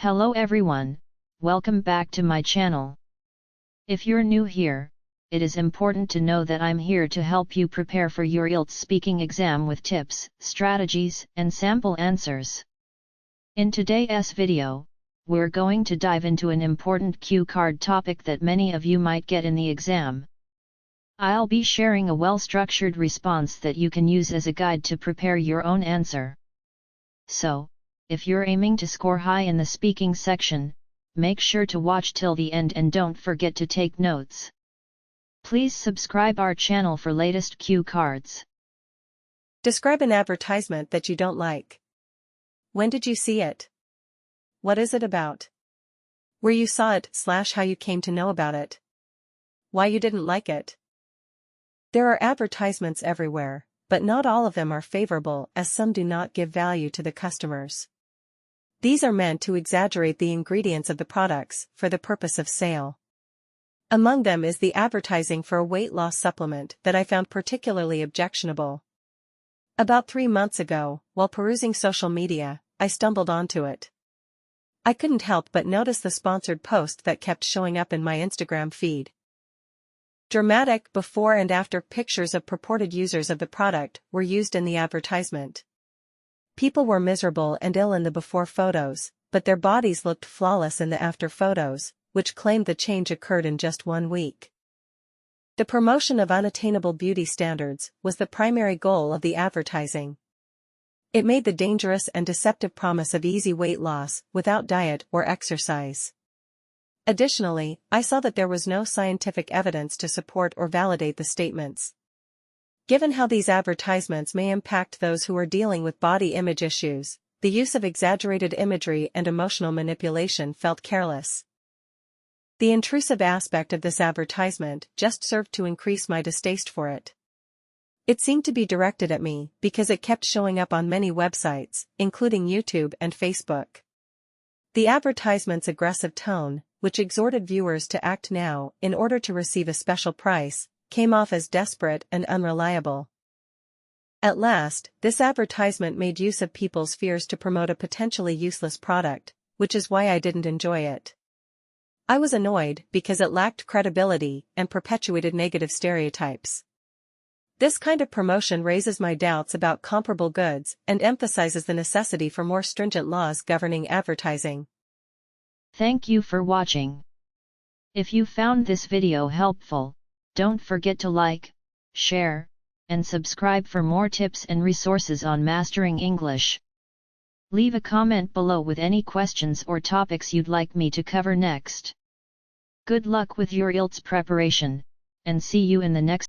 Hello everyone, welcome back to my channel. If you're new here, it is important to know that I'm here to help you prepare for your IELTS speaking exam with tips, strategies, and sample answers. In today's video, we're going to dive into an important cue card topic that many of you might get in the exam. I'll be sharing a well-structured response that you can use as a guide to prepare your own answer. So, if you're aiming to score high in the speaking section, make sure to watch till the end and don't forget to take notes. Please subscribe our channel for latest cue cards. Describe an advertisement that you don't like. When did you see it? What is it about? Where you saw it / how you came to know about it. Why you didn't like it. There are advertisements everywhere, but not all of them are favorable as some do not give value to the customers. These are meant to exaggerate the ingredients of the products for the purpose of sale. Among them is the advertising for a weight loss supplement that I found particularly objectionable. About 3 months ago, while perusing social media, I stumbled onto it. I couldn't help but notice the sponsored post that kept showing up in my Instagram feed. Dramatic before and after pictures of purported users of the product were used in the advertisement. People were miserable and ill in the before photos, but their bodies looked flawless in the after photos, which claimed the change occurred in just 1 week. The promotion of unattainable beauty standards was the primary goal of the advertising. It made the dangerous and deceptive promise of easy weight loss without diet or exercise. Additionally, I saw that there was no scientific evidence to support or validate the statements. Given how these advertisements may impact those who are dealing with body image issues, the use of exaggerated imagery and emotional manipulation felt careless. The intrusive aspect of this advertisement just served to increase my distaste for it. It seemed to be directed at me because it kept showing up on many websites, including YouTube and Facebook. The advertisement's aggressive tone, which exhorted viewers to act now in order to receive a special price, came off as desperate and unreliable. At last, this advertisement made use of people's fears to promote a potentially useless product, which is why I didn't enjoy it. I was annoyed because it lacked credibility and perpetuated negative stereotypes. This kind of promotion raises my doubts about comparable goods and emphasizes the necessity for more stringent laws governing advertising. Thank you for watching. If you found this video helpful, don't forget to like, share, and subscribe for more tips and resources on mastering English. Leave a comment below with any questions or topics you'd like me to cover next. Good luck with your IELTS preparation, and see you in the next